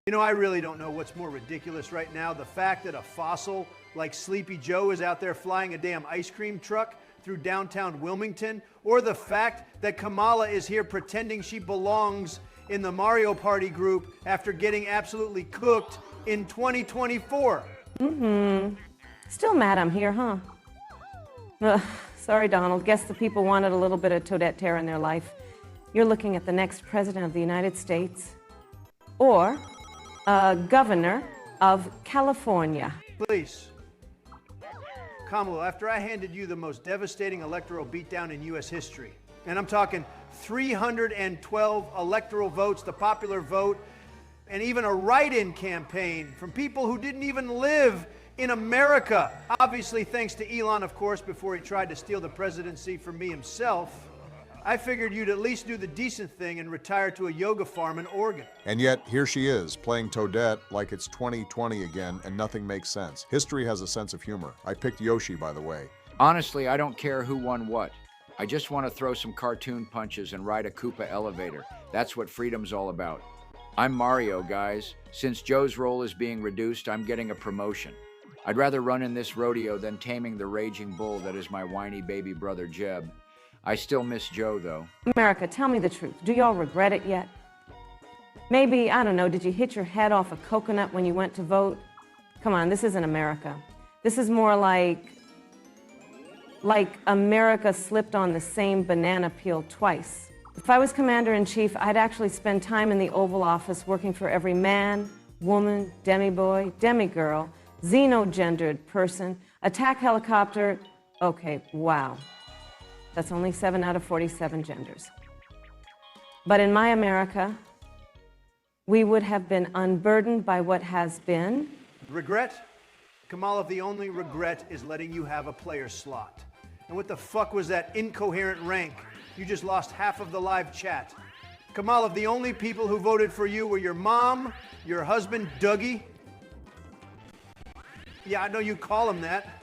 You know, I really don't know what's more ridiculous right now. The fact that a fossil like Sleepy Joe is out there flying a damn ice cream truck through downtown Wilmington, or the fact that Kamala is here pretending she belongs in the Mario Party group after getting absolutely cooked in 2024. Still mad I'm here, huh? Sorry, Donald. Guess the people wanted a little bit of Toadette terror in their life. You're looking at the next president of the United States, or governor of California. Please. Kamala, after I handed you the most devastating electoral beatdown in U.S. history, and I'm talking 312 electoral votes, the popular vote, and even a write-in campaign from people who didn't even live in America. Obviously, thanks to Elon, of course, before he tried to steal the presidency from me himself. I figured you'd at least do the decent thing and retire to a yoga farm in Oregon. And yet, here she is, playing Toadette like it's 2020 again, and nothing makes sense. History has a sense of humor. I picked Yoshi, by the way. Honestly, I don't care who won what. I just want to throw some cartoon punches and ride a Koopa elevator. That's what freedom's all about. I'm Mario, guys. Since Joe's role is being reduced, I'm getting a promotion. I'd rather run in this rodeo than taming the raging bull that is my whiny baby brother Jeb. I still miss Joe, though. America, tell me the truth. Do y'all regret it yet? Maybe, I don't know, did you hit your head off a coconut when you went to vote? Come on, this isn't America. This is more like America slipped on the same banana peel twice. If I was commander-in-chief, I'd actually spend time in the Oval Office working for every man, woman, demi-boy, demi-girl, xeno-gendered person, attack helicopter. Okay, wow. That's only 7 out of 47 genders. But in my America, we would have been unburdened by what has been. Regret? Kamala, the only regret is letting you have a player slot. And what the fuck was that incoherent rank? You just lost half of the live chat. Kamala, the only people who voted for you were your mom, your husband, Dougie. Yeah, I know you call him that.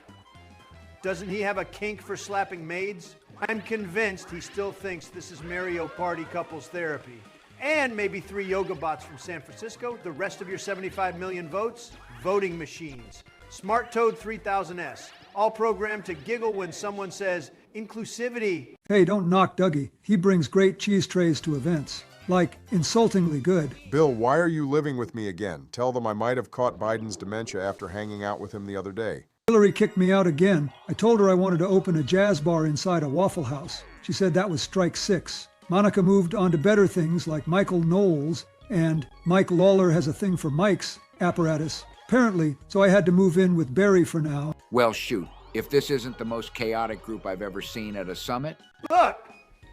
Doesn't he have a kink for slapping maids? I'm convinced he still thinks this is Mario Party couples therapy. And maybe 3 yoga bots from San Francisco. The rest of your 75 million votes? Voting machines. Smart Toad 3000S. All programmed to giggle when someone says, inclusivity. Hey, don't knock Dougie. He brings great cheese trays to events. Like, insultingly good. Bill, why are you living with me again? Tell them I might have caught Biden's dementia after hanging out with him the other day. Hillary kicked me out again. I told her I wanted to open a jazz bar inside a Waffle House. She said that was strike 6. Monica moved on to better things like Michael Knowles, and Mike Lawler has a thing for Mike's apparatus. Apparently, so I had to move in with Barry for now. Well, shoot. If this isn't the most chaotic group I've ever seen at a summit. Look,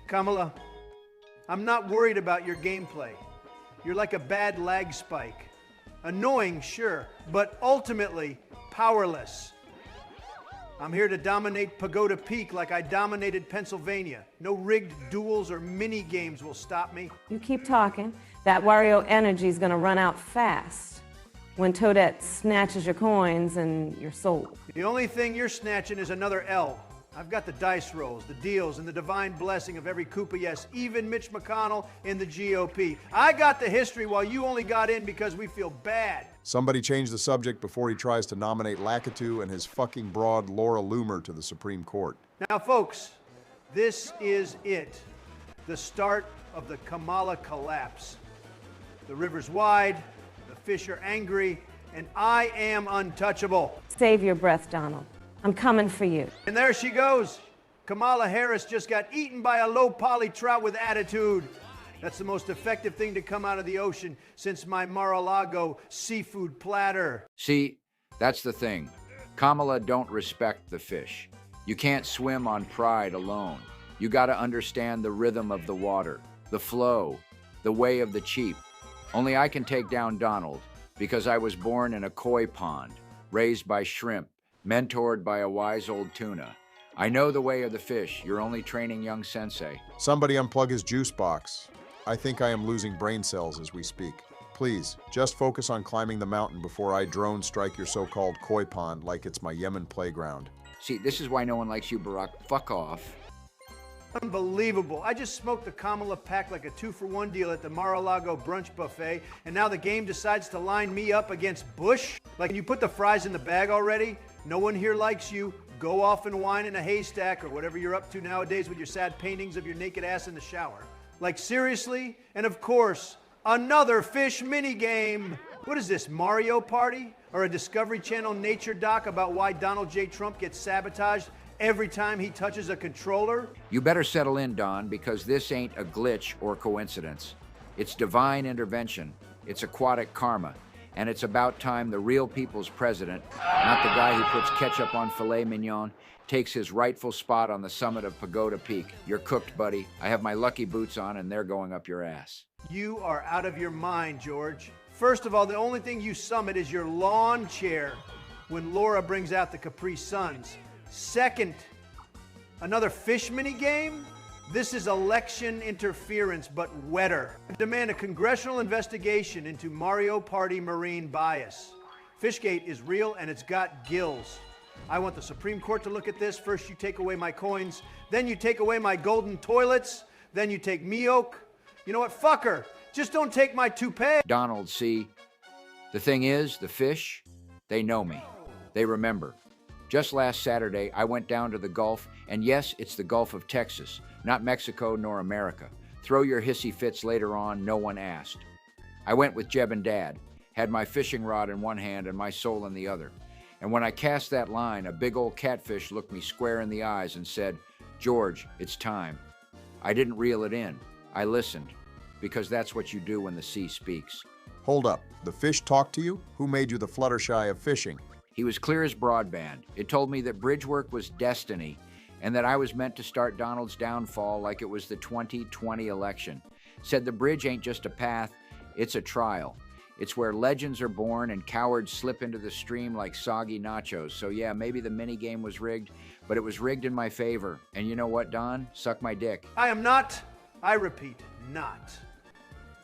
Kamala, I'm not worried about your gameplay. You're like a bad lag spike. Annoying, sure, but ultimately powerless. I'm here to dominate Pagoda Peak like I dominated Pennsylvania. No rigged duels or mini games will stop me. You keep talking. That Wario energy's gonna run out fast when Toadette snatches your coins and your soul. The only thing you're snatching is another L. I've got the dice rolls, the deals, and the divine blessing of every Koopa, yes, even Mitch McConnell in the GOP. I got the history while you only got in because we feel bad. Somebody change the subject before he tries to nominate Lakitu and his fucking broad Laura Loomer to the Supreme Court. Now, folks, this is it. The start of the Kamala collapse. The river's wide, the fish are angry, and I am untouchable. Save your breath, Donald. I'm coming for you. And there she goes. Kamala Harris just got eaten by a low-poly trout with attitude. That's the most effective thing to come out of the ocean since my Mar-a-Lago seafood platter. See, that's the thing. Kamala don't respect the fish. You can't swim on pride alone. You gotta understand the rhythm of the water, the flow, the way of the cheap. Only I can take down Donald because I was born in a koi pond, raised by shrimp, mentored by a wise old tuna. I know the way of the fish. You're only training young sensei. Somebody unplug his juice box. I think I am losing brain cells as we speak. Please, just focus on climbing the mountain before I drone strike your so-called koi pond like it's my Yemen playground. See, this is why no one likes you, Barack. Fuck off. Unbelievable. I just smoked the Kamala pack like a 2-for-1 deal at the Mar-a-Lago brunch buffet, and now the game decides to line me up against Bush? Like, you put the fries in the bag already? No one here likes you. Go off and whine in a haystack or whatever you're up to nowadays with your sad paintings of your naked ass in the shower. Like, seriously? And of course, another fish minigame. What is this, Mario Party? Or a Discovery Channel nature doc about why Donald J. Trump gets sabotaged every time he touches a controller? You better settle in, Don, because this ain't a glitch or coincidence. It's divine intervention. It's aquatic karma. And it's about time the real people's president, not the guy who puts ketchup on filet mignon, takes his rightful spot on the summit of Pagoda Peak. You're cooked, buddy. I have my lucky boots on, and they're going up your ass. You are out of your mind, George. First of all, the only thing you summit is your lawn chair when Laura brings out the Capri Suns. Second, another fish mini game? This is election interference, but wetter. I demand a congressional investigation into Mario Party marine bias. Fishgate is real and it's got gills. I want the Supreme Court to look at this. First you take away my coins, then you take away my golden toilets, then you take me oak. You know what, fuck her. Just don't take my toupee. Donald, see, the thing is, the fish, they know me. They remember. Just last Saturday, I went down to the Gulf, and yes, it's the Gulf of Texas, not Mexico nor America. Throw your hissy fits later on, no one asked. I went with Jeb and Dad, had my fishing rod in one hand and my soul in the other. And when I cast that line, a big old catfish looked me square in the eyes and said, "George, it's time." I didn't reel it in. I listened, because that's what you do when the sea speaks. Hold up. The fish talked to you? Who made you the Fluttershy of fishing? He was clear as broadband. It told me that bridge work was destiny and that I was meant to start Donald's downfall like it was the 2020 election. Said the bridge ain't just a path, it's a trial. It's where legends are born and cowards slip into the stream like soggy nachos. So yeah, maybe the minigame was rigged, but it was rigged in my favor. And you know what, Don? Suck my dick. I am not, I repeat, not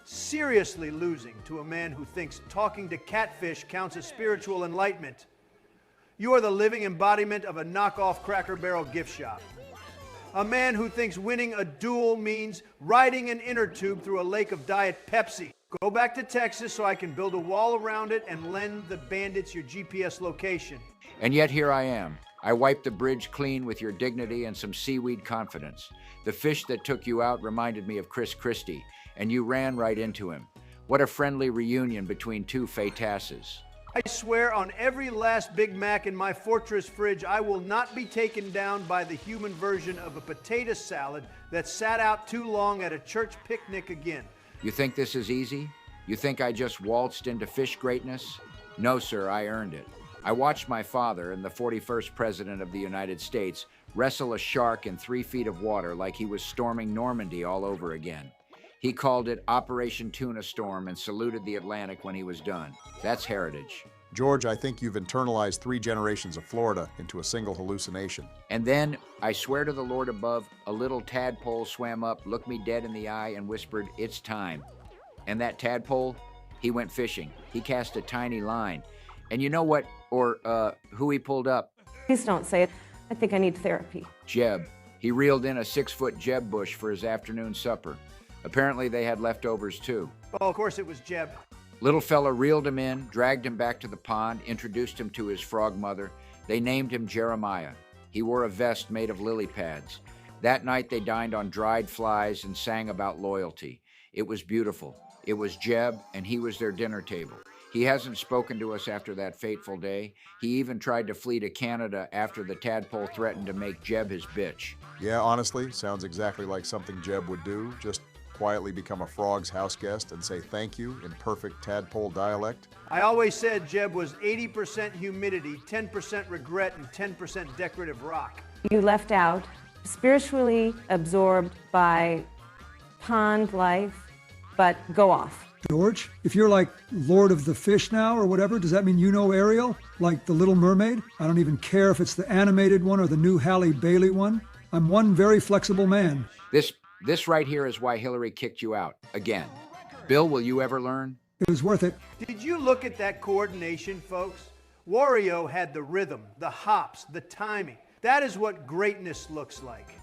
seriously losing to a man who thinks talking to catfish counts as spiritual enlightenment. You are the living embodiment of a knockoff Cracker Barrel gift shop. A man who thinks winning a duel means riding an inner tube through a lake of Diet Pepsi. Go back to Texas so I can build a wall around it and lend the bandits your GPS location. And yet here I am. I wiped the bridge clean with your dignity and some seaweed confidence. The fish that took you out reminded me of Chris Christie, and you ran right into him. What a friendly reunion between two fatasses. I swear on every last Big Mac in my fortress fridge, I will not be taken down by the human version of a potato salad that sat out too long at a church picnic again. You think this is easy? You think I just waltzed into fish greatness? No, sir, I earned it. I watched my father and the 41st President of the United States wrestle a shark in 3 feet of water like he was storming Normandy all over again. He called it Operation Tuna Storm and saluted the Atlantic when he was done. That's heritage. George, I think you've internalized 3 generations of Florida into a single hallucination. And then, I swear to the Lord above, a little tadpole swam up, looked me dead in the eye, and whispered, "It's time." And that tadpole, he went fishing. He cast a tiny line. And you know what, who he pulled up? Please don't say it. I think I need therapy. Jeb. He reeled in a 6-foot Jeb bush for his afternoon supper. Apparently they had leftovers too. Oh, of course it was Jeb. Little fella reeled him in, dragged him back to the pond, introduced him to his frog mother. They named him Jeremiah. He wore a vest made of lily pads. That night they dined on dried flies and sang about loyalty. It was beautiful. It was Jeb, and he was their dinner table. He hasn't spoken to us after that fateful day. He even tried to flee to Canada after the tadpole threatened to make Jeb his bitch. Yeah, honestly, sounds exactly like something Jeb would do. Just quietly become a frog's house guest and say thank you in perfect tadpole dialect. I always said Jeb was 80% humidity, 10% regret, and 10% decorative rock. You left out spiritually absorbed by pond life, but go off. George, if you're like Lord of the Fish now or whatever, does that mean you know Ariel? Like the Little Mermaid? I don't even care if it's the animated one or the new Halle Bailey one. I'm one very flexible man. This right here is why Hillary kicked you out. Again. Bill, will you ever learn? It was worth it. Did you look at that coordination, folks? Wario had the rhythm, the hops, the timing. That is what greatness looks like.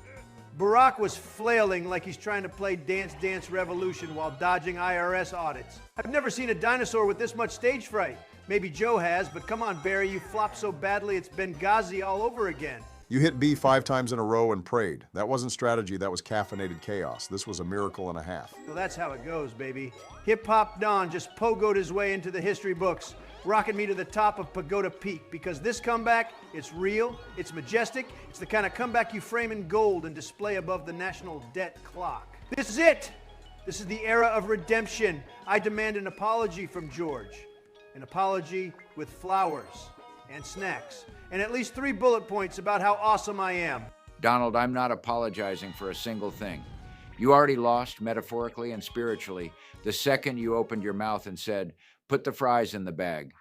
Barack was flailing like he's trying to play Dance Dance Revolution while dodging IRS audits. I've never seen a dinosaur with this much stage fright. Maybe Joe has, but come on, Barry, you flopped so badly it's Benghazi all over again. You hit B 5 times in a row and prayed. That wasn't strategy, that was caffeinated chaos. This was a miracle and a half. Well, that's how it goes, baby. Hip-hop Don just pogoed his way into the history books, rocking me to the top of Pagoda Peak, because this comeback, it's real, it's majestic, it's the kind of comeback you frame in gold and display above the national debt clock. This is it! This is the era of redemption. I demand an apology from George. An apology with flowers and snacks, and at least 3 bullet points about how awesome I am. Donald, I'm not apologizing for a single thing. You already lost, metaphorically and spiritually, the second you opened your mouth and said, "Put the fries in the bag."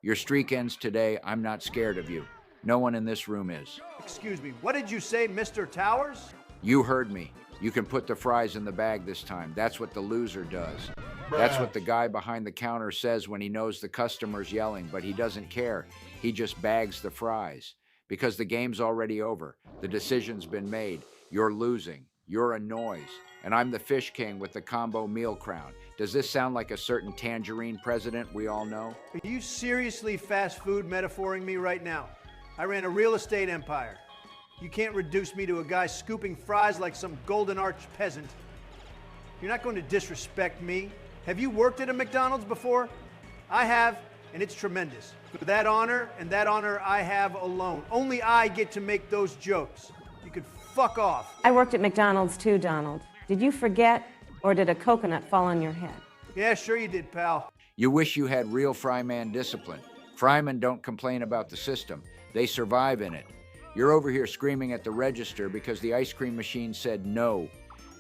Your streak ends today. I'm not scared of you. No one in this room is. Excuse me, what did you say, Mr. Towers? You heard me. You can put the fries in the bag this time. That's what the loser does. That's what the guy behind the counter says when he knows the customer's yelling, but he doesn't care. He just bags the fries. Because the game's already over. The decision's been made. You're losing. You're a noise. And I'm the fish king with the combo meal crown. Does this sound like a certain tangerine president we all know? Are you seriously fast food metaphoring me right now? I ran a real estate empire. You can't reduce me to a guy scooping fries like some golden arch peasant. You're not going to disrespect me. Have you worked at a McDonald's before? I have, and it's tremendous. For that honor, and that honor I have alone. Only I get to make those jokes. You can fuck off. I worked at McDonald's too, Donald. Did you forget, or did a coconut fall on your head? Yeah, sure you did, pal. You wish you had real fryman discipline. Frymen don't complain about the system. They survive in it. You're over here screaming at the register because the ice cream machine said no.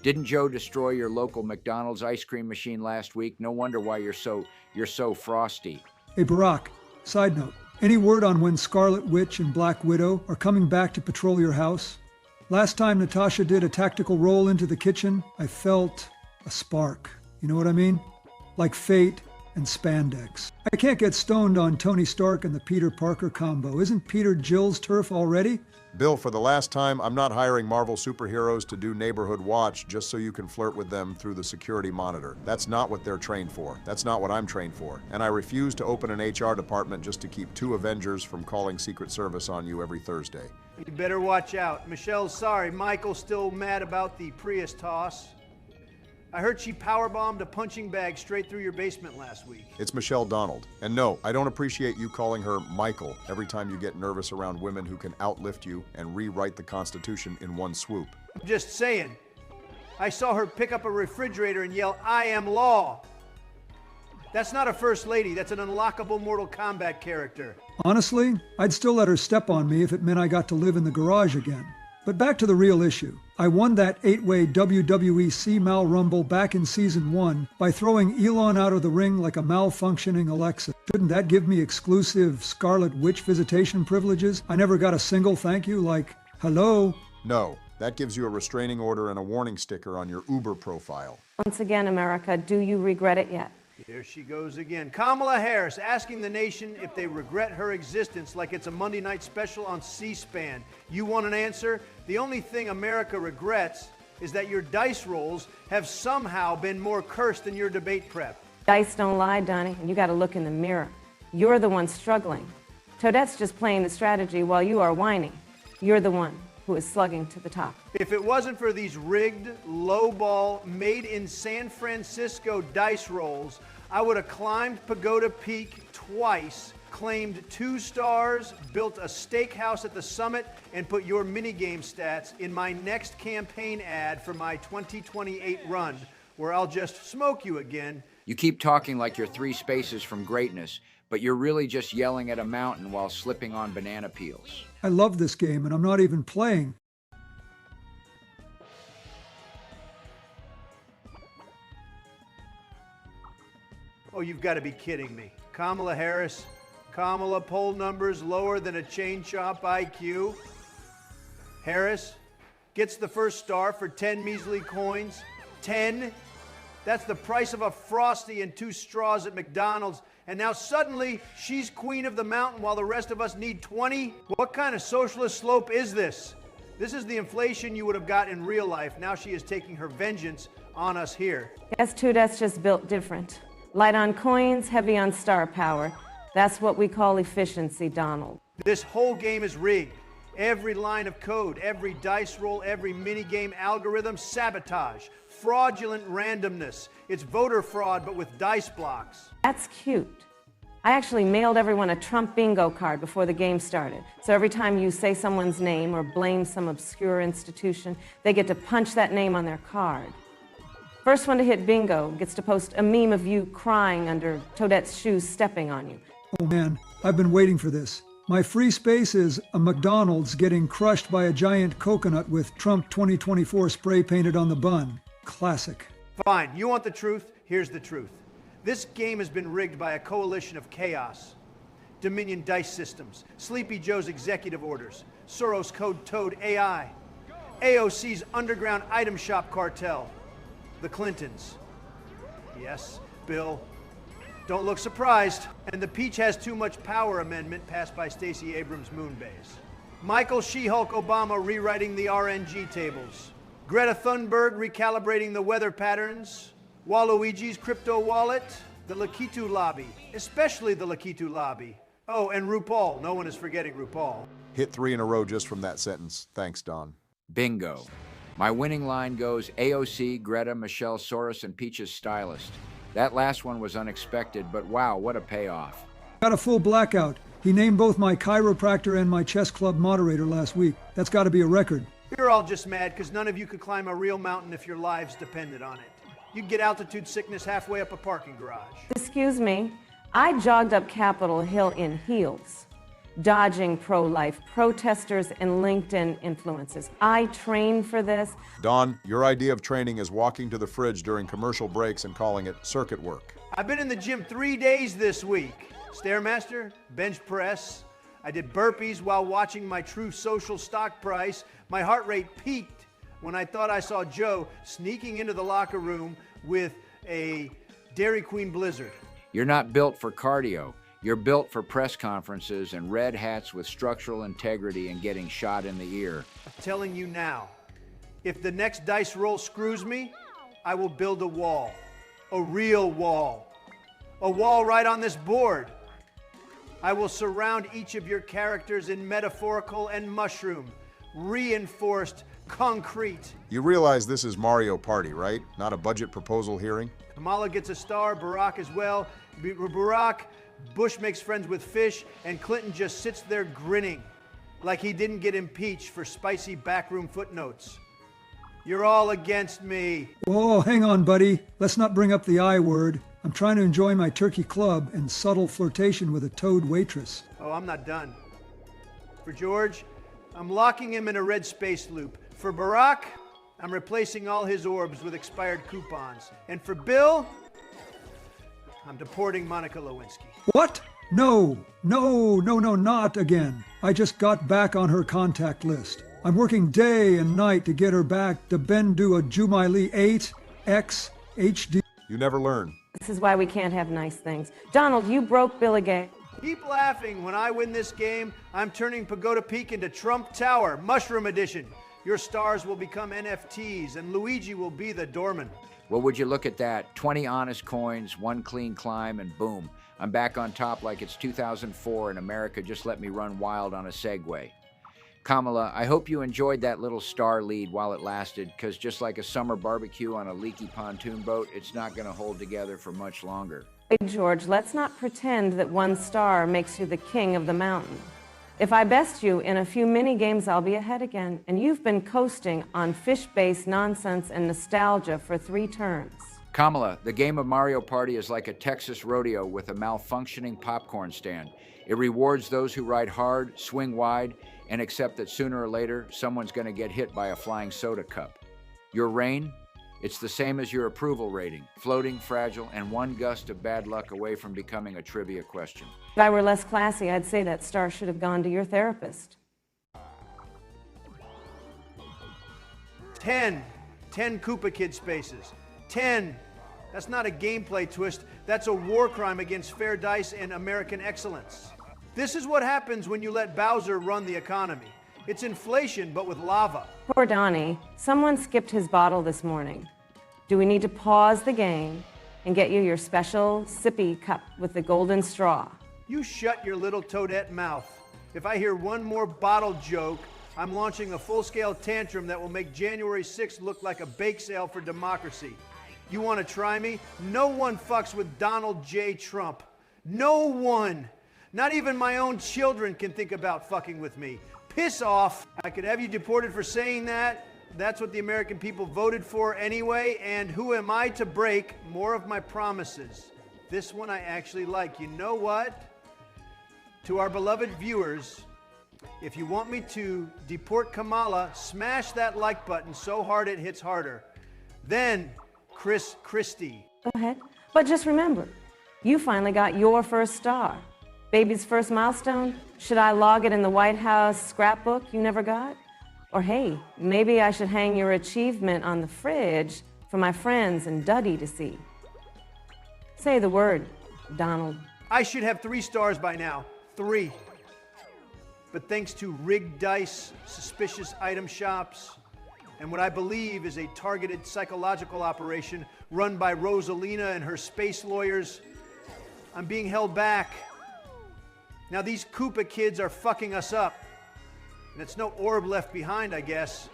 Didn't Joe destroy your local McDonald's ice cream machine last week? No wonder why you're so frosty. Hey, Barack, side note, any word on when Scarlet Witch and Black Widow are coming back to patrol your house? Last time Natasha did a tactical roll into the kitchen, I felt a spark. You know what I mean? Like fate and spandex. I can't get stoned on Tony Stark and the Peter Parker combo. Isn't Peter Jill's turf already? Bill, for the last time, I'm not hiring Marvel superheroes to do neighborhood watch just so you can flirt with them through the security monitor. That's not what they're trained for. That's not what I'm trained for. And I refuse to open an HR department just to keep 2 Avengers from calling Secret Service on you every Thursday. You better watch out. Michelle's sorry. Michael's still mad about the Prius toss. I heard she powerbombed a punching bag straight through your basement last week. It's Michelle Donald. And no, I don't appreciate you calling her Michael every time you get nervous around women who can outlift you and rewrite the Constitution in one swoop. I'm just saying. I saw her pick up a refrigerator and yell, "I am law." That's not a first lady. That's an unlockable Mortal Kombat character. Honestly, I'd still let her step on me if it meant I got to live in the garage again. But back to the real issue. I won that 8-way WWE C-Mal Rumble back in Season 1 by throwing Elon out of the ring like a malfunctioning Alexa. Shouldn't that give me exclusive Scarlet Witch visitation privileges? I never got a single thank you like, hello? No, that gives you a restraining order and a warning sticker on your Uber profile. Once again, America, do you regret it yet? There she goes again. Kamala Harris asking the nation if they regret her existence like it's a Monday night special on C-SPAN. You want an answer? The only thing America regrets is that your dice rolls have somehow been more cursed than your debate prep. Dice don't lie, Donnie, and you got to look in the mirror. You're the one struggling. Toadette's just playing the strategy while you are whining. You're the one who is slugging to the top. If it wasn't for these rigged, lowball, made in San Francisco dice rolls, I would have climbed Pagoda Peak twice, claimed 2 stars, built a steakhouse at the summit, and put your minigame stats in my next campaign ad for my 2028 run, where I'll just smoke you again. You keep talking like you're 3 spaces from greatness, but you're really just yelling at a mountain while slipping on banana peels. I love this game and I'm not even playing. Oh, you've got to be kidding me. Kamala Harris, Kamala poll numbers lower than a chain chomp IQ. Harris gets the first star for 10 measly coins. 10? That's the price of a Frosty and 2 straws at McDonald's. And now suddenly she's queen of the mountain while the rest of us need 20? What kind of socialist slope is this? This is the inflation you would have got in real life. Now she is taking her vengeance on us here. Guess Toadette's just built different. Light on coins, heavy on star power. That's what we call efficiency, Donald. This whole game is rigged. Every line of code, every dice roll, every minigame algorithm, sabotage, fraudulent randomness. It's voter fraud, but with dice blocks. That's cute. I actually mailed everyone a Trump bingo card before the game started. So every time you say someone's name or blame some obscure institution, they get to punch that name on their card. First one to hit bingo gets to post a meme of you crying under Toadette's shoes stepping on you. Oh man, I've been waiting for this. My free space is a McDonald's getting crushed by a giant coconut with Trump 2024 spray painted on the bun. Classic. Fine, you want the truth? Here's the truth. This game has been rigged by a coalition of chaos. Dominion Dice Systems, Sleepy Joe's executive orders, Soros Code Toad AI, AOC's underground item shop cartel, the Clintons. Yes, Bill. Don't look surprised. And the Peach has too much power amendment passed by Stacey Abrams' Moonbase. Michael She-Hulk Obama rewriting the RNG tables. Greta Thunberg recalibrating the weather patterns. Waluigi's crypto wallet. The Lakitu lobby, especially the Lakitu lobby. Oh, and RuPaul. No one is forgetting RuPaul. Hit 3 in a row just from that sentence. Thanks, Don. Bingo. My winning line goes AOC, Greta, Michelle, Soros, and Peach's stylist. That last one was unexpected, but wow, what a payoff. Got a full blackout. He named both my chiropractor and my chess club moderator last week. That's got to be a record. You're all just mad because none of you could climb a real mountain if your lives depended on it. You'd get altitude sickness halfway up a parking garage. Excuse me, I jogged up Capitol Hill in heels, dodging pro-life protesters and LinkedIn influencers. I trained for this. Don, your idea of training is walking to the fridge during commercial breaks and calling it circuit work. I've been in the gym 3 days this week. Stairmaster, bench press. I did burpees while watching my True Social stock price. My heart rate peaked when I thought I saw Joe sneaking into the locker room with a Dairy Queen Blizzard. You're not built for cardio. You're built for press conferences and red hats with structural integrity and getting shot in the ear. I'm telling you now, if the next dice roll screws me, I will build a wall. A real wall. A wall right on this board. I will surround each of your characters in metaphorical and mushroom, reinforced concrete. You realize this is Mario Party, right? Not a budget proposal hearing? Kamala gets a star, Barack as well. Barack, Bush makes friends with fish, and Clinton just sits there grinning like he didn't get impeached for spicy backroom footnotes. You're all against me. Whoa, hang on, buddy. Let's not bring up the I word. I'm trying to enjoy my turkey club and subtle flirtation with a toad waitress. Oh, I'm not done. For George, I'm locking him in a red space loop. For Barack, I'm replacing all his orbs with expired coupons. And for Bill, I'm deporting Monica Lewinsky. What? No, not again. I just got back on her contact list. I'm working day and night to get her back to Bendu a Jumaili 8 X HD. You never learn. This is why we can't have nice things. Donald, you broke Billy Gay. Keep laughing. When I win this game, I'm turning Pagoda Peak into Trump Tower, Mushroom Edition. Your stars will become NFTs, and Luigi will be the doorman. Well, would you look at that? 20 honest coins, 1 clean climb, and boom, I'm back on top like it's 2004 and America just let me run wild on a Segway. Kamala, I hope you enjoyed that little star lead while it lasted, because just like a summer barbecue on a leaky pontoon boat, it's not going to hold together for much longer. Hey, George, let's not pretend that 1 star makes you the king of the mountain. If I best you in a few mini games, I'll be ahead again. And you've been coasting on fish-based nonsense and nostalgia for 3 turns. Kamala, the game of Mario Party is like a Texas rodeo with a malfunctioning popcorn stand. It rewards those who ride hard, swing wide, and accept that sooner or later, someone's going to get hit by a flying soda cup. Your reign? It's the same as your approval rating, floating, fragile, and 1 gust of bad luck away from becoming a trivia question. If I were less classy, I'd say that star should have gone to your therapist. 10 Koopa Kid spaces. 10. That's not a gameplay twist. That's a war crime against fair dice and American excellence. This is what happens when you let Bowser run the economy. It's inflation, but with lava. Poor Donnie. Someone skipped his bottle this morning. Do we need to pause the game and get you your special sippy cup with the golden straw? You shut your little Toadette mouth. If I hear one more bottle joke, I'm launching a full-scale tantrum that will make January 6th look like a bake sale for democracy. You want to try me? No one fucks with Donald J. Trump. No one. Not even my own children can think about fucking with me. Piss off. I could have you deported for saying that. That's what the American people voted for anyway, and who am I to break more of my promises? This one I actually like. You know what? To our beloved viewers, if you want me to deport Kamala, smash that like button so hard it hits harder. Then, Chris Christie. Go ahead. But just remember, you finally got your first star. Baby's first milestone? Should I log it in the White House scrapbook you never got? Or hey, maybe I should hang your achievement on the fridge for my friends and Duddy to see. Say the word, Donald. I should have 3 stars by now. 3. But thanks to rigged dice, suspicious item shops, and what I believe is a targeted psychological operation run by Rosalina and her space lawyers, I'm being held back. Now these Koopa kids are fucking us up. And it's no orb left behind, I guess.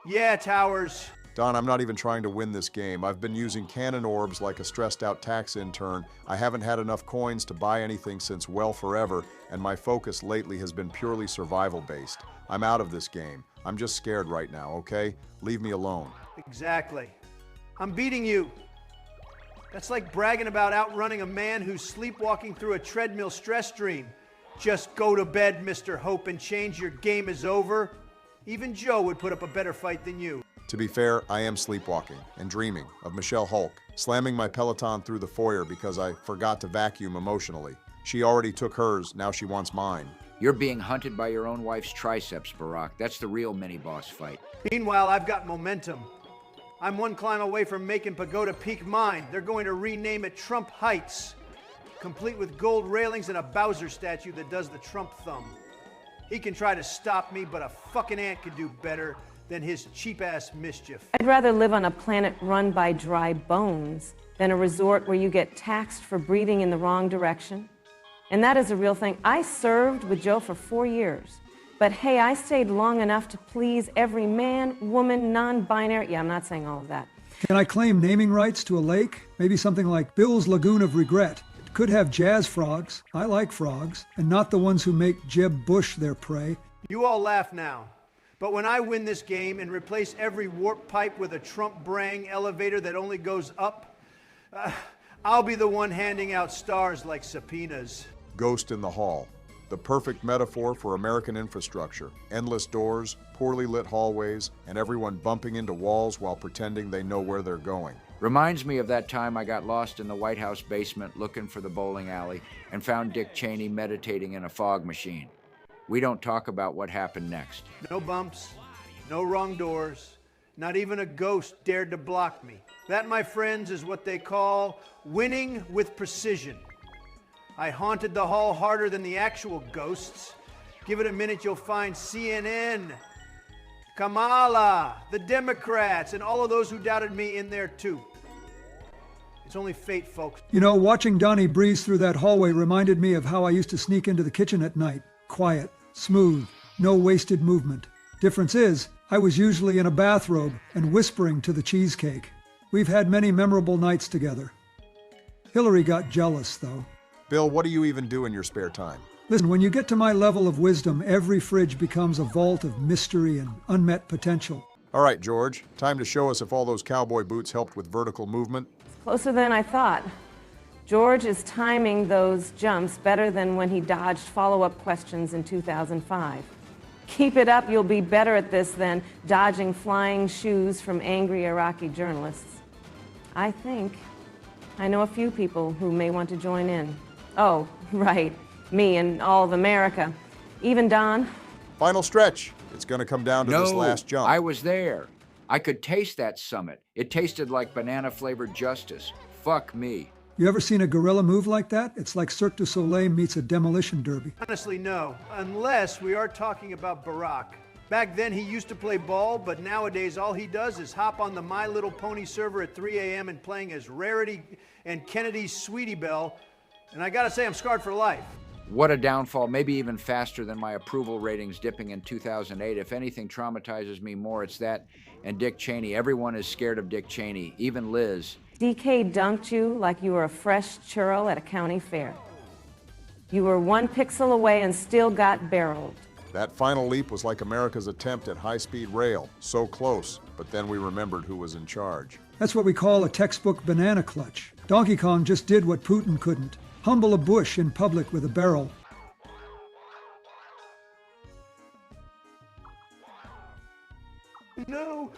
Yeah, Towers. Don, I'm not even trying to win this game. I've been using cannon-orbs like a stressed-out tax intern. I haven't had enough coins to buy anything since well forever, and my focus lately has been purely survival-based. I'm out of this game. I'm just scared right now, okay? Leave me alone. Exactly. I'm beating you. That's like bragging about outrunning a man who's sleepwalking through a treadmill stress stream. Just go to bed, Mr. Hope and Change. Your game is over. Even Joe would put up a better fight than you. To be fair, I am sleepwalking and dreaming of Michelle Hulk, slamming my Peloton through the foyer because I forgot to vacuum emotionally. She already took hers, now she wants mine. You're being hunted by your own wife's triceps, Barack. That's the real mini-boss fight. Meanwhile, I've got momentum. I'm one climb away from making Pagoda Peak mine. They're going to rename it Trump Heights, complete with gold railings and a Bowser statue that does the Trump thumb. He can try to stop me, but a fucking ant can do better than his cheap-ass mischief. I'd rather live on a planet run by dry bones than a resort where you get taxed for breathing in the wrong direction. And that is a real thing. I served with Joe for 4 years. But hey, I stayed long enough to please every man, woman, non-binary. Yeah, I'm not saying all of that. Can I claim naming rights to a lake? Maybe something like Bill's Lagoon of Regret. It could have jazz frogs. I like frogs, and not the ones who make Jeb Bush their prey. You all laugh now. But when I win this game and replace every warp pipe with a Trump brang elevator that only goes up, I'll be the one handing out stars like subpoenas. Ghost in the hall. The perfect metaphor for American infrastructure. Endless doors, poorly lit hallways, and everyone bumping into walls while pretending they know where they're going. Reminds me of that time I got lost in the White House basement looking for the bowling alley and found Dick Cheney meditating in a fog machine. We don't talk about what happened next. No bumps, no wrong doors, not even a ghost dared to block me. That, my friends, is what they call winning with precision. I haunted the hall harder than the actual ghosts. Give it a minute, you'll find CNN, Kamala, the Democrats, and all of those who doubted me in there too. It's only fate, folks. You know, watching Donnie breeze through that hallway reminded me of how I used to sneak into the kitchen at night. Quiet, smooth, no wasted movement. Difference is, I was usually in a bathrobe and whispering to the cheesecake. We've had many memorable nights together. Hillary got jealous, though. Bill, what do you even do in your spare time? Listen, when you get to my level of wisdom, every fridge becomes a vault of mystery and unmet potential. All right, George, time to show us if all those cowboy boots helped with vertical movement. Closer than I thought. George is timing those jumps better than when he dodged follow-up questions in 2005. Keep it up, you'll be better at this than dodging flying shoes from angry Iraqi journalists. I think I know a few people who may want to join in. Oh, right, me and all of America. Even Don. Final stretch. It's going to come down to this last jump. I was there. I could taste that summit. It tasted like banana-flavored justice. Fuck me. You ever seen a gorilla move like that? It's like Cirque du Soleil meets a demolition derby. Honestly, no. Unless we are talking about Barack. Back then, he used to play ball, but nowadays all he does is hop on the My Little Pony server at 3 a.m. and playing as Rarity and Kennedy's Sweetie Belle. And I gotta say, I'm scarred for life. What a downfall, maybe even faster than my approval ratings dipping in 2008. If anything traumatizes me more, it's that and Dick Cheney. Everyone is scared of Dick Cheney, even Liz. DK dunked you like you were a fresh churro at a county fair. You were 1 pixel away and still got barreled. That final leap was like America's attempt at high-speed rail. So close, but then we remembered who was in charge. That's what we call a textbook banana clutch. Donkey Kong just did what Putin couldn't. Humble a bush in public with a barrel. No.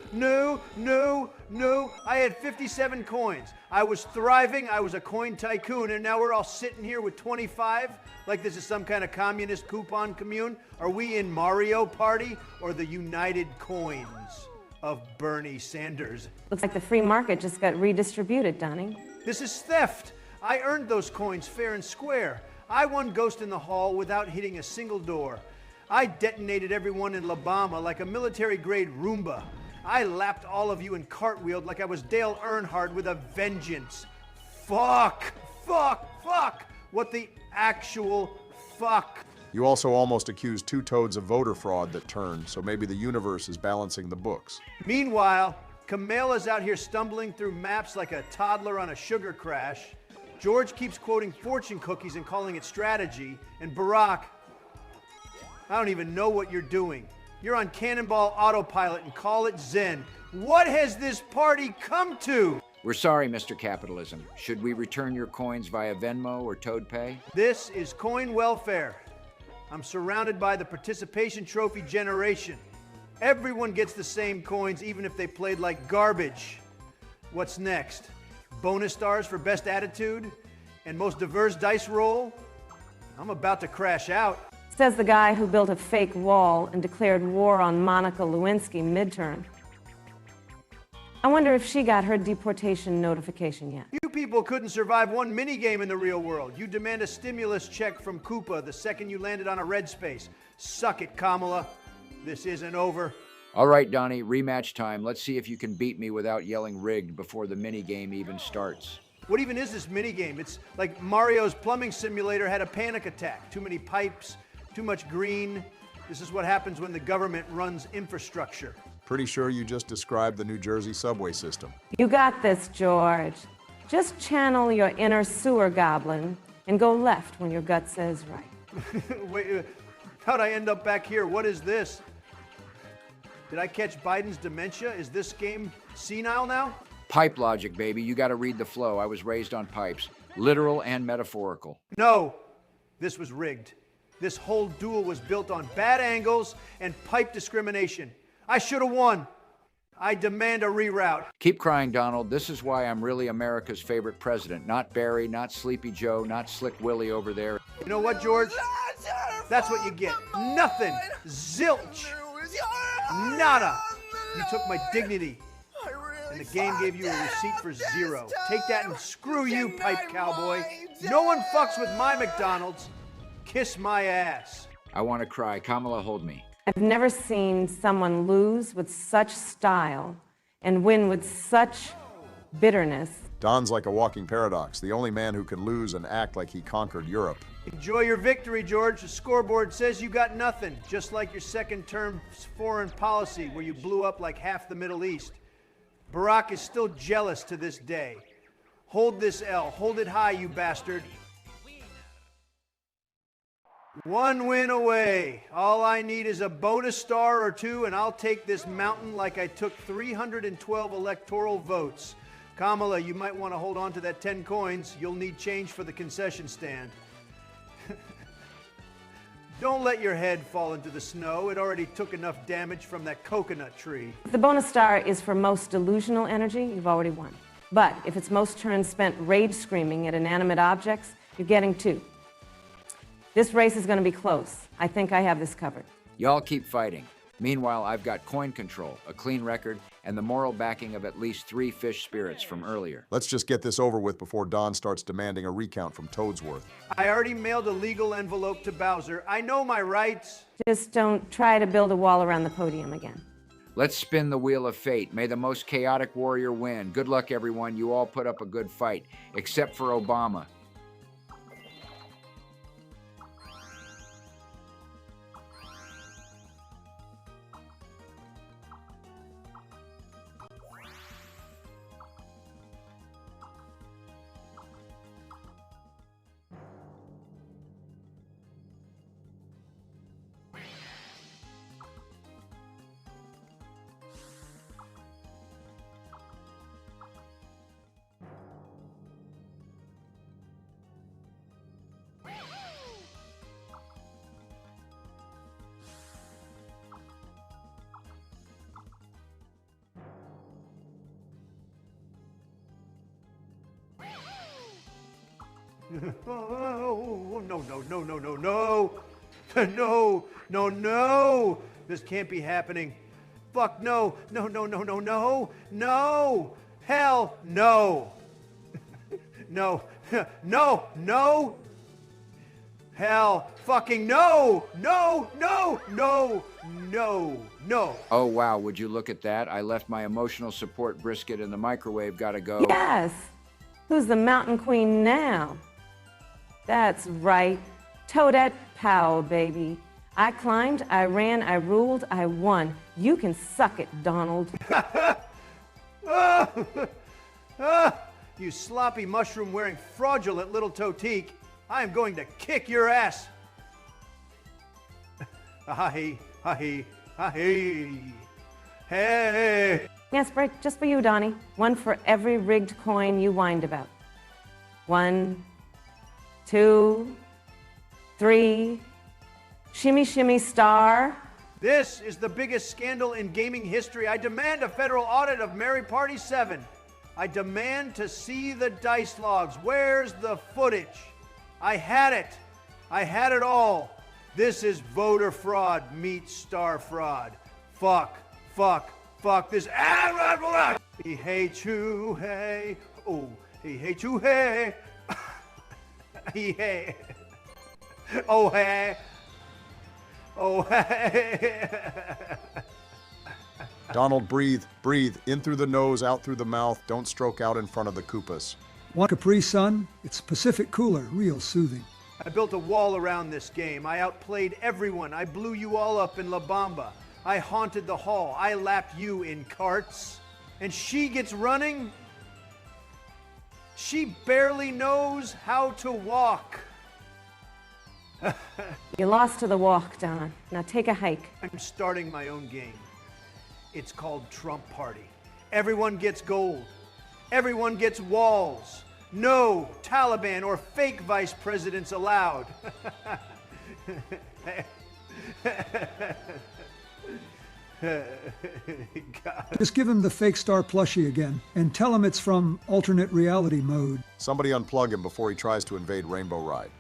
I had 57 coins. I was thriving, I was a coin tycoon, and now we're all sitting here with 25? Like this is some kind of communist coupon commune? Are we in Mario Party or the United Coins of Bernie Sanders? Looks like the free market just got redistributed, Donnie. This is theft. I earned those coins fair and square. I won Ghost in the Hall without hitting a single door. I detonated everyone in La Bama like a military-grade Roomba. I lapped all of you and cartwheeled like I was Dale Earnhardt with a vengeance. Fuck! What the actual fuck? You also almost accused 2 toads of voter fraud that turned, so maybe the universe is balancing the books. Meanwhile, Kamala's out here stumbling through maps like a toddler on a sugar crash. George keeps quoting fortune cookies and calling it strategy. And Barack, I don't even know what you're doing. You're on Cannonball autopilot and call it Zen. What has this party come to? We're sorry, Mr. Capitalism. Should we return your coins via Venmo or ToadPay? This is coin welfare. I'm surrounded by the participation trophy generation. Everyone gets the same coins even if they played like garbage. What's next? Bonus stars for best attitude and most diverse dice roll? I'm about to crash out. Says the guy who built a fake wall and declared war on Monica Lewinsky midterm. I wonder if she got her deportation notification yet. You people couldn't survive one minigame in the real world. You demand a stimulus check from Koopa the second you landed on a red space. Suck it, Kamala. This isn't over. All right, Donnie, rematch time. Let's see if you can beat me without yelling rigged before the minigame even starts. What even is this minigame? It's like Mario's plumbing simulator had a panic attack. Too many pipes, too much green. This is what happens when the government runs infrastructure. Pretty sure you just described the New Jersey subway system. You got this, George. Just channel your inner sewer goblin and go left when your gut says right. Wait, how'd I end up back here? What is this? Did I catch Biden's dementia? Is this game senile now? Pipe logic, baby. You got to read the flow. I was raised on pipes, literal and metaphorical. No, this was rigged. This whole duel was built on bad angles and pipe discrimination. I should have won. I demand a reroute. Keep crying, Donald. This is why I'm really America's favorite president. Not Barry, not Sleepy Joe, not Slick Willie over there. You know what, George? That's what you get. Nothing. Zilch. Nada. You took my dignity. And the game gave you a receipt for 0. Take that and screw you, pipe cowboy. No one fucks with my McDonald's. Kiss my ass. I want to cry. Kamala, hold me. I've never seen someone lose with such style and win with such bitterness. Don's like a walking paradox, the only man who can lose and act like he conquered Europe. Enjoy your victory, George. The scoreboard says you got nothing, just like your second-term foreign policy where you blew up like half the Middle East. Barack is still jealous to this day. Hold this L. Hold it high, you bastard. One win away. All I need is a bonus star or 2, and I'll take this mountain like I took 312 electoral votes. Kamala, you might want to hold on to that 10 coins. You'll need change for the concession stand. Don't let your head fall into the snow. It already took enough damage from that coconut tree. If the bonus star is for most delusional energy, you've already won. But if it's most turns spent rage screaming at inanimate objects, you're getting 2. This race is going to be close. I think I have this covered. Y'all keep fighting. Meanwhile, I've got coin control, a clean record, and the moral backing of at least 3 fish spirits from earlier. Let's just get this over with before Don starts demanding a recount from Toadsworth. I already mailed a legal envelope to Bowser. I know my rights. Just don't try to build a wall around the podium again. Let's spin the wheel of fate. May the most chaotic warrior win. Good luck, everyone. You all put up a good fight, except for Obama. Oh, no, no, no, no, no, no. No, no, no. This can't be happening. Fuck no. No, no, no, no, no. No. Hell no. No. No, no. Hell fucking no. No, no, no, no, no. Oh, wow, would you look at that? I left my emotional support brisket in the microwave. Gotta go. Yes. Who's the mountain queen now? That's right. Toadette power, baby. I climbed, I ran, I ruled, I won. You can suck it, Donald. You sloppy mushroom-wearing fraudulent little Totique. I am going to kick your ass. Hi, hi, hi. Hey. Yes, right, just for you, Donnie. One for every rigged coin you whined about. 1, 2, 3. Shimmy, shimmy, star. This is the biggest scandal in gaming history. I demand a federal audit of Mary Party 7. I demand to see the dice logs. Where's the footage? I had it. I had it all. This is voter fraud meets star fraud. Fuck, fuck, fuck this. He hates you, hey. Oh, he hates you, hey. He hey. Oh, hey. Oh, hey. Donald, breathe, breathe. In through the nose, out through the mouth. Don't stroke out in front of the Koopas. Want Capri Sun? It's Pacific cooler, real soothing. I built a wall around this game. I outplayed everyone. I blew you all up in La Bamba. I haunted the hall. I lapped you in carts. And she gets running. She barely knows how to walk. You lost to the walk, Don. Now take a hike. I'm starting my own game. It's called Trump Party. Everyone gets gold. Everyone gets walls. No Taliban or fake vice presidents allowed. God. Just give him the fake star plushie again and tell him it's from alternate reality mode. Somebody unplug him before he tries to invade Rainbow Ride.